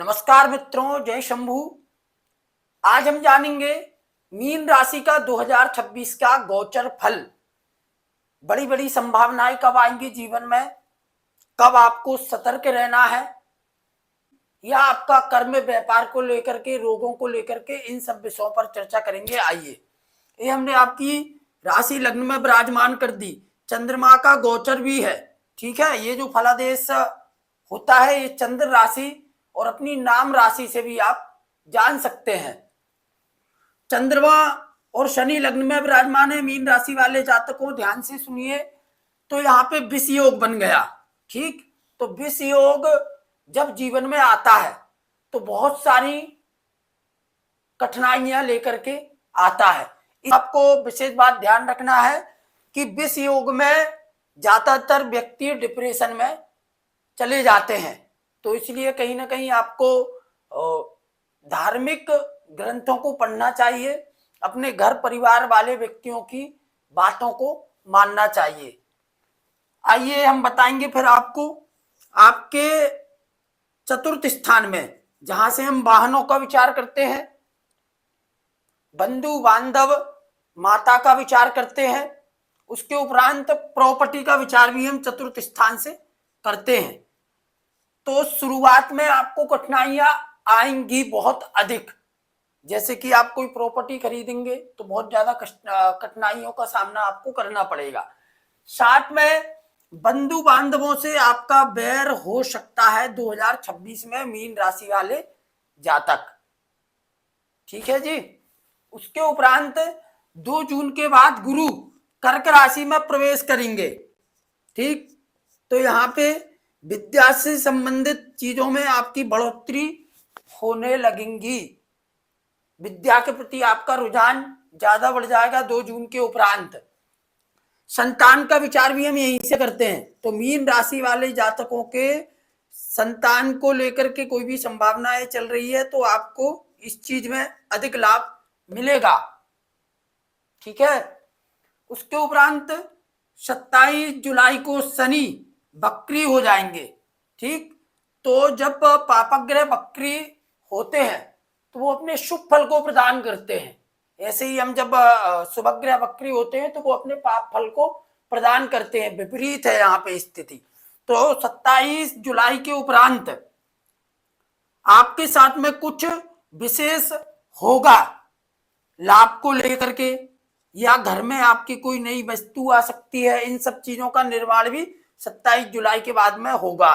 नमस्कार मित्रों, जय शंभू। आज हम जानेंगे मीन राशि का 2026 का गोचर फल। बड़ी बड़ी संभावनाएं कब आएंगी जीवन में, कब आपको सतर्क रहना है, या आपका कर्म व्यापार को लेकर के, रोगों को लेकर के, इन सब विषयों पर चर्चा करेंगे। आइए, ये हमने आपकी राशि लग्न में विराजमान कर दी। चंद्रमा का गोचर भी है, ठीक है। ये जो फलादेश होता है ये चंद्र राशि और अपनी नाम राशि से भी आप जान सकते हैं। चंद्रमा और शनि लग्न में विराजमान है। मीन राशि वाले जातकों ध्यान से सुनिए, तो यहाँ पे विष योग बन गया, ठीक। तो विष योग जब जीवन में आता है तो बहुत सारी कठिनाइयां लेकर के आता है। आपको विशेष बात ध्यान रखना है कि विष योग में ज्यादातर व्यक्ति डिप्रेशन में चले जाते हैं। तो इसलिए कहीं ना कहीं आपको धार्मिक ग्रंथों को पढ़ना चाहिए, अपने घर परिवार वाले व्यक्तियों की बातों को मानना चाहिए। आइए हम बताएंगे फिर आपको आपके चतुर्थ स्थान में, जहां से हम वाहनों का विचार करते हैं, बंधु बांधव, माता का विचार करते हैं, उसके उपरांत प्रॉपर्टी का विचार भी हम चतुर्थ स्थान से करते हैं। तो शुरुआत में आपको कठिनाइयां आएंगी बहुत अधिक। जैसे कि आप कोई प्रॉपर्टी खरीदेंगे तो बहुत ज्यादा कठिनाइयों का सामना आपको करना पड़ेगा। साथ में बंधु बांधवों से आपका बैर हो सकता है 2026 में, मीन राशि वाले जातक, ठीक है जी। उसके उपरांत 2 जून के बाद गुरु कर्क राशि में प्रवेश करेंगे, ठीक। तो यहाँ पे विद्या से संबंधित चीजों में आपकी बढ़ोतरी होने लगेंगी। विद्या के प्रति आपका रुझान ज्यादा बढ़ जाएगा 2 जून के उपरांत। संतान का विचार भी हम यहीं से करते हैं। तो मीन राशि वाले जातकों के संतान को लेकर के कोई भी संभावनाएं चल रही है तो आपको इस चीज में अधिक लाभ मिलेगा, ठीक है। उसके उपरांत 27 जुलाई को शनि बकरी हो जाएंगे, ठीक। तो जब पापग्रह बकरी होते हैं तो वो अपने शुभ फल को प्रदान करते हैं। ऐसे ही हम जब शुभग्रह बकरी होते हैं तो वो अपने पाप फल को प्रदान करते हैं। विपरीत है यहाँ पे स्थिति। तो 27 जुलाई के उपरांत आपके साथ में कुछ विशेष होगा लाभ को लेकर के, या घर में आपकी कोई नई वस्तु आ सकती है। इन सब चीजों का निर्माण भी 27 जुलाई के बाद में होगा।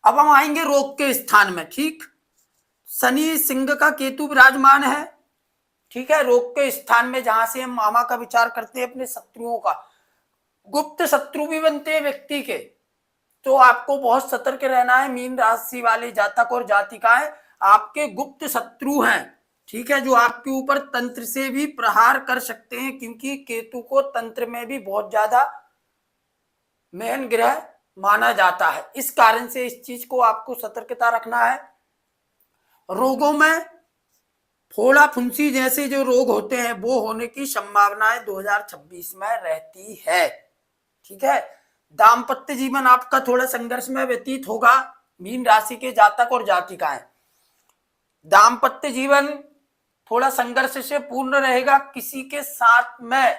अब हम आएंगे रोग के स्थान में, ठीक। शनि सिंह का केतु विराजमान है, ठीक है, रोग के स्थान में, जहां से हम मामा का विचार करते हैं, अपने शत्रुओं का। गुप्त शत्रु भी बनते हैं व्यक्ति के, तो आपको बहुत सतर्क रहना है। मीन राशि वाले जातक और जातिकाएं आपके गुप्त शत्रु हैं, ठीक है, जो आपके ऊपर तंत्र से भी प्रहार कर सकते हैं, क्योंकि केतु को तंत्र में भी बहुत ज्यादा मेन ग्रह माना जाता है। इस कारण से इस चीज को आपको सतर्कता रखना है। रोगों में फोड़ा फुंसी जैसे जो रोग होते हैं वो होने की संभावनाएं 2026 में रहती है, ठीक है। दाम्पत्य जीवन आपका थोड़ा संघर्ष में व्यतीत होगा। मीन राशि के जातक और जातिकाएं, दाम्पत्य जीवन थोड़ा संघर्ष से पूर्ण रहेगा। किसी के साथ में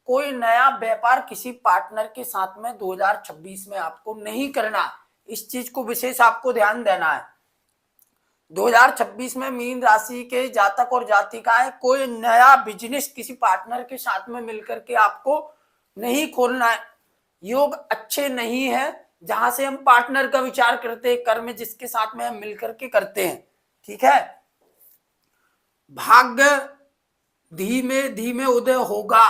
कोई नया व्यापार किसी पार्टनर के साथ में 2026 में आपको नहीं करना। इस चीज को विशेष आपको ध्यान देना है। 2026 में मीन राशि के जातक और जातिकाएं कोई नया बिजनेस किसी पार्टनर के साथ में मिलकर के आपको नहीं खोलना है। योग अच्छे नहीं है जहां से हम पार्टनर का विचार करते हैं, कर्म जिसके साथ में हम मिलकर के करते हैं, ठीक है। भाग्य धीमे धीमे उदय होगा,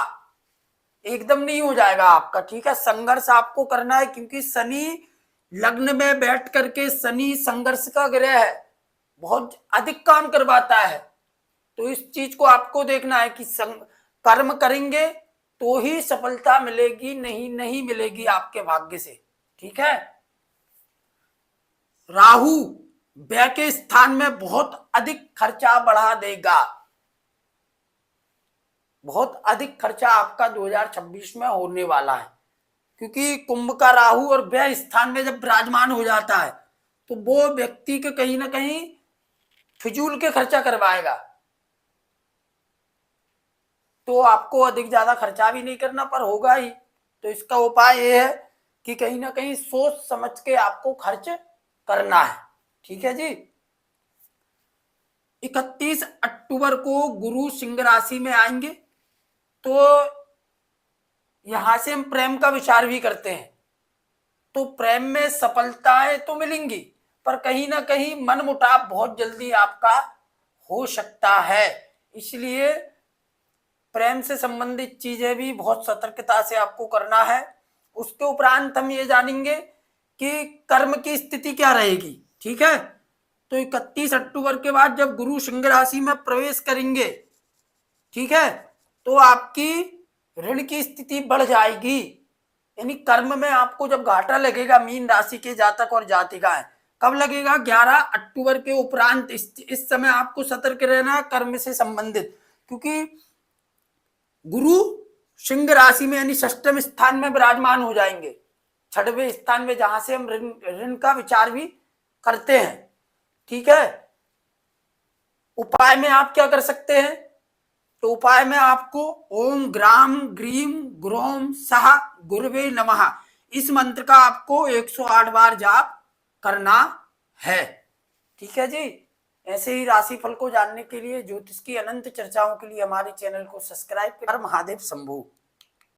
एकदम नहीं हो जाएगा आपका, ठीक है। संघर्ष आपको करना है, क्योंकि शनि लग्न में बैठ करके, शनि संघर्ष का ग्रह है, बहुत अधिक काम करवाता है। तो इस चीज को आपको देखना है कि कर्म करेंगे तो ही सफलता मिलेगी, नहीं मिलेगी आपके भाग्य से, ठीक है। राहु व्यय के स्थान में बहुत अधिक खर्चा बढ़ा देगा। बहुत अधिक खर्चा आपका 2026 में होने वाला है, क्योंकि कुंभ का राहु और व्यय स्थान में जब विराजमान हो जाता है तो वो व्यक्ति के कहीं ना कहीं फिजूल के खर्चा करवाएगा। तो आपको अधिक ज्यादा खर्चा भी नहीं करना पर होगा ही। तो इसका उपाय ये है कि कहीं ना कहीं सोच समझ के आपको खर्च करना है। ठीक है जी। 31 अक्टूबर को गुरु सिंह राशि में आएंगे, तो यहां से हम प्रेम का विचार भी करते हैं। तो प्रेम में सफलताएं तो मिलेंगी, पर कहीं ना कहीं मनमुटाव बहुत जल्दी आपका हो सकता है। इसलिए प्रेम से संबंधित चीजें भी बहुत सतर्कता से आपको करना है। उसके उपरांत हम ये जानेंगे कि कर्म की स्थिति क्या रहेगी। ठीक है। तो 31 अक्टूबर के बाद जब गुरु सिंह राशि में प्रवेश करेंगे, ठीक है, तो आपकी ऋण की स्थिति बढ़ जाएगी। यानी कर्म में आपको जब घाटा लगेगा, मीन राशि के जातक और जातिकाएं, कब लगेगा? 11 अक्टूबर के उपरांत। इस समय आपको सतर्क रहना कर्म से संबंधित, क्योंकि गुरु सिंह राशि में यानी षष्ठम स्थान में विराजमान हो जाएंगे, छठवें स्थान में, जहां से हम ऋण का विचार भी करते हैं। ठीक है। उपाय में आप क्या कर सकते हैं? तो उपाय में आपको ओम ग्राम ग्रीम ग्रोम सह गुरुवे नमः इस मंत्र का आपको 108 बार जाप करना है। ठीक है जी। ऐसे ही राशिफल को जानने के लिए, ज्योतिष की अनंत चर्चाओं के लिए हमारे चैनल को सब्सक्राइब कर। महादेव शंभू।